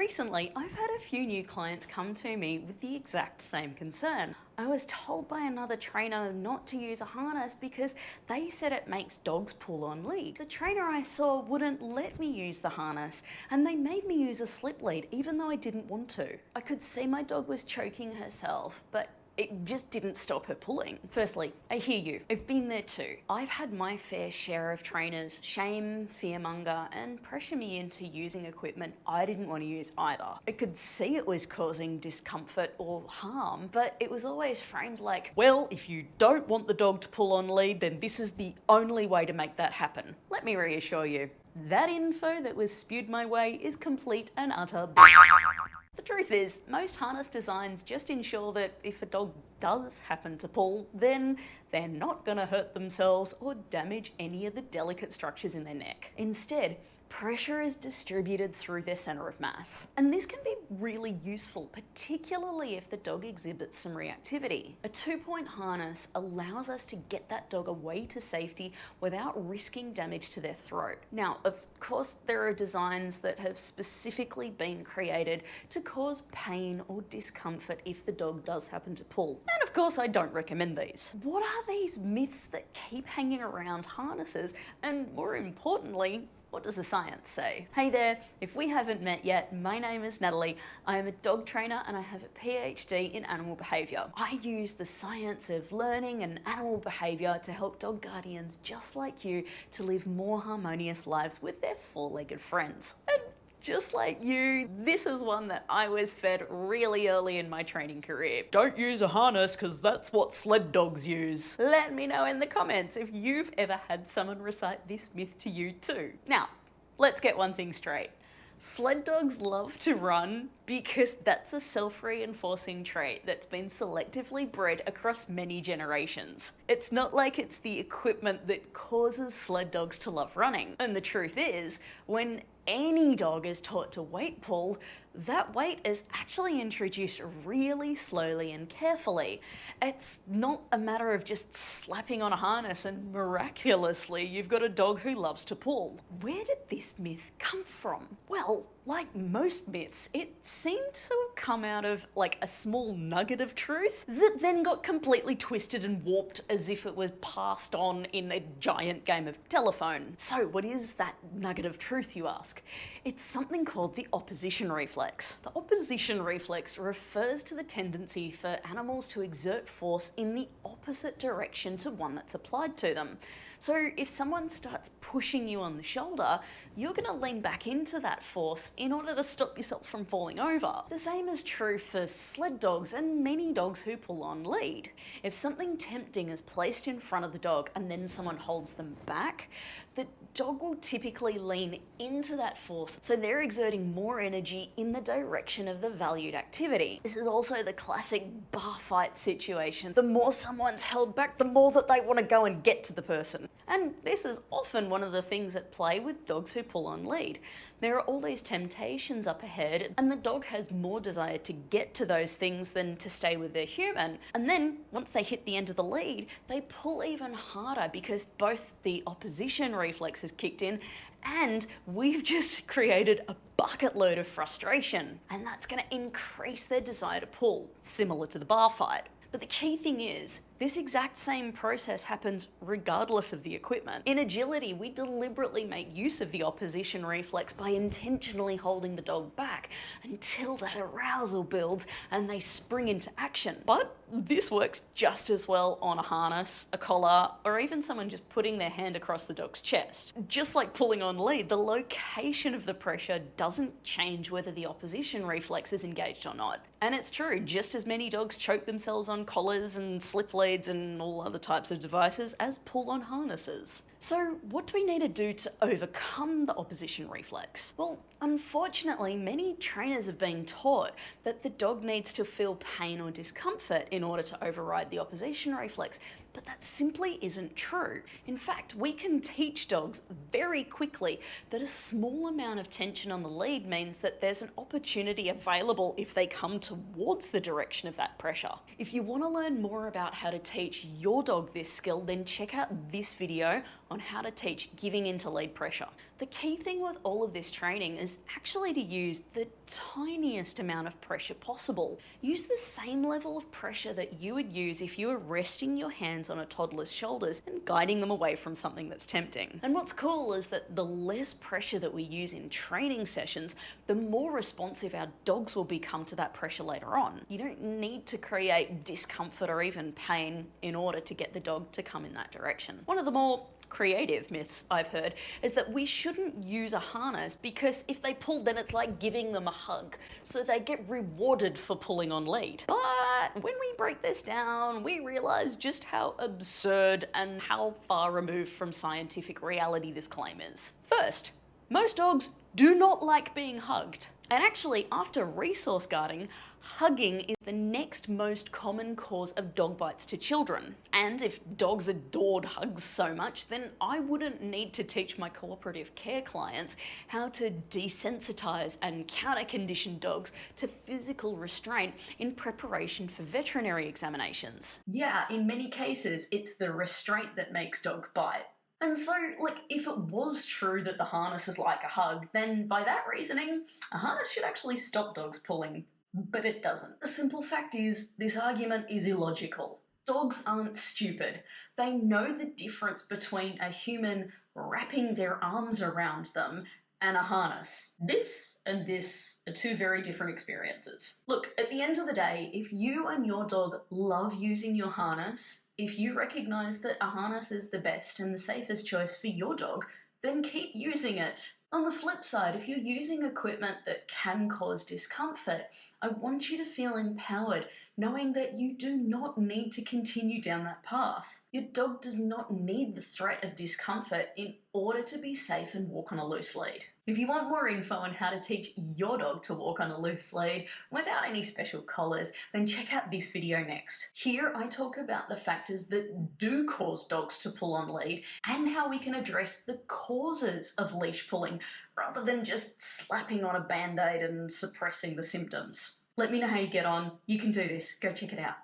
Recently, I've had a few new clients come to me with the exact same concern. I was told by another trainer not to use a harness because they said it makes dogs pull on lead. The trainer I saw wouldn't let me use the harness, and they made me use a slip lead even though I didn't want to. I could see my dog was choking herself, but it just didn't stop her pulling. Firstly, I hear you. I've been there too. I've had my fair share of trainers shame, fearmonger, and pressure me into using equipment I didn't want to use either. I could see it was causing discomfort or harm, but it was always framed like, well, if you don't want the dog to pull on lead, then this is the only way to make that happen. Let me reassure you, that info that was spewed my way is complete and utter bullshit. The truth is, most harness designs just ensure that if a dog does happen to pull, then they're not going to hurt themselves or damage any of the delicate structures in their neck. Instead, pressure is distributed through their center of mass. And this can be really useful, particularly if the dog exhibits some reactivity. A 2-point harness allows us to get that dog away to safety without risking damage to their throat. Now, of course, there are designs that have specifically been created to cause pain or discomfort if the dog does happen to pull. And of course, I don't recommend these. What are these myths that keep hanging around harnesses? And more importantly, what does the science say? Hey there, if we haven't met yet, my name is Natalie. I am a dog trainer and I have a PhD in animal behaviour. I use the science of learning and animal behaviour to help dog guardians just like you to live more harmonious lives with their four-legged friends. And just like you, this is one that I was fed really early in my training career. Don't use a harness because that's what sled dogs use. Let me know in the comments if you've ever had someone recite this myth to you too. Now, let's get one thing straight. Sled dogs love to run because that's a self-reinforcing trait that's been selectively bred across many generations. It's not like it's the equipment that causes sled dogs to love running. And the truth is, when any dog is taught to weight pull, that weight is actually introduced really slowly and carefully. It's not a matter of just slapping on a harness and miraculously you've got a dog who loves to pull. Where did this myth come from? Well, like most myths, it seemed to have come out of like a small nugget of truth that then got completely twisted and warped as if it was passed on in a giant game of telephone. So what is that nugget of truth, you ask? It's something called the opposition reflex. The opposition reflex refers to the tendency for animals to exert force in the opposite direction to one that's applied to them. So if someone starts pushing you on the shoulder, you're going to lean back into that force in order to stop yourself from falling over. The same is true for sled dogs and many dogs who pull on lead. If something tempting is placed in front of the dog and then someone holds them back, the dog will typically lean into that force, so they're exerting more energy in the direction of the valued activity. This is also the classic bar fight situation. The more someone's held back, the more that they want to go and get to the person. And this is often one of the things at play with dogs who pull on lead. There are all these temptations up ahead, and the dog has more desire to get to those things than to stay with their human. And then, once they hit the end of the lead, they pull even harder because both the opposition reflex has kicked in and we've just created a bucket load of frustration. And that's going to increase their desire to pull, similar to the bar fight. But the key thing is, this exact same process happens regardless of the equipment. In agility, we deliberately make use of the opposition reflex by intentionally holding the dog back until that arousal builds and they spring into action. But this works just as well on a harness, a collar, or even someone just putting their hand across the dog's chest. Just like pulling on lead, the location of the pressure doesn't change whether the opposition reflex is engaged or not. And it's true, just as many dogs choke themselves on collars and slip leads and all other types of devices as pull-on harnesses. So what do we need to do to overcome the opposition reflex? Well, unfortunately, many trainers have been taught that the dog needs to feel pain or discomfort in order to override the opposition reflex, but that simply isn't true. In fact, we can teach dogs very quickly that a small amount of tension on the lead means that there's an opportunity available if they come towards the direction of that pressure. If you want to learn more about how to teach your dog this skill, then check out this video on how to teach giving into lead pressure. The key thing with all of this training is actually to use the tiniest amount of pressure possible. Use the same level of pressure that you would use if you were resting your hands on a toddler's shoulders and guiding them away from something that's tempting. And what's cool is that the less pressure that we use in training sessions, the more responsive our dogs will become to that pressure later on. You don't need to create discomfort or even pain in order to get the dog to come in that direction. One of the more creative myths I've heard is that we shouldn't use a harness because if they pull, then it's like giving them a hug, so they get rewarded for pulling on lead. But when we break this down, we realize just how absurd and how far removed from scientific reality this claim is. First, most dogs do not like being hugged. And actually, after resource guarding, hugging is the next most common cause of dog bites to children. And if dogs adored hugs so much, then I wouldn't need to teach my cooperative care clients how to desensitize and counter-condition dogs to physical restraint in preparation for veterinary examinations. Yeah, in many cases, it's the restraint that makes dogs bite. And so, if it was true that the harness is like a hug, then by that reasoning, a harness should actually stop dogs pulling. But it doesn't. The simple fact is, this argument is illogical. Dogs aren't stupid. They know the difference between a human wrapping their arms around them and a harness. This and this are two very different experiences. Look, at the end of the day, if you and your dog love using your harness, if you recognize that a harness is the best and the safest choice for your dog, then keep using it. On the flip side, if you're using equipment that can cause discomfort, I want you to feel empowered, knowing that you do not need to continue down that path. Your dog does not need the threat of discomfort in order to be safe and walk on a loose lead. If you want more info on how to teach your dog to walk on a loose lead without any special collars, then check out this video next. Here I talk about the factors that do cause dogs to pull on lead and how we can address the causes of leash pulling rather than just slapping on a band-aid and suppressing the symptoms. Let me know how you get on. You can do this. Go check it out.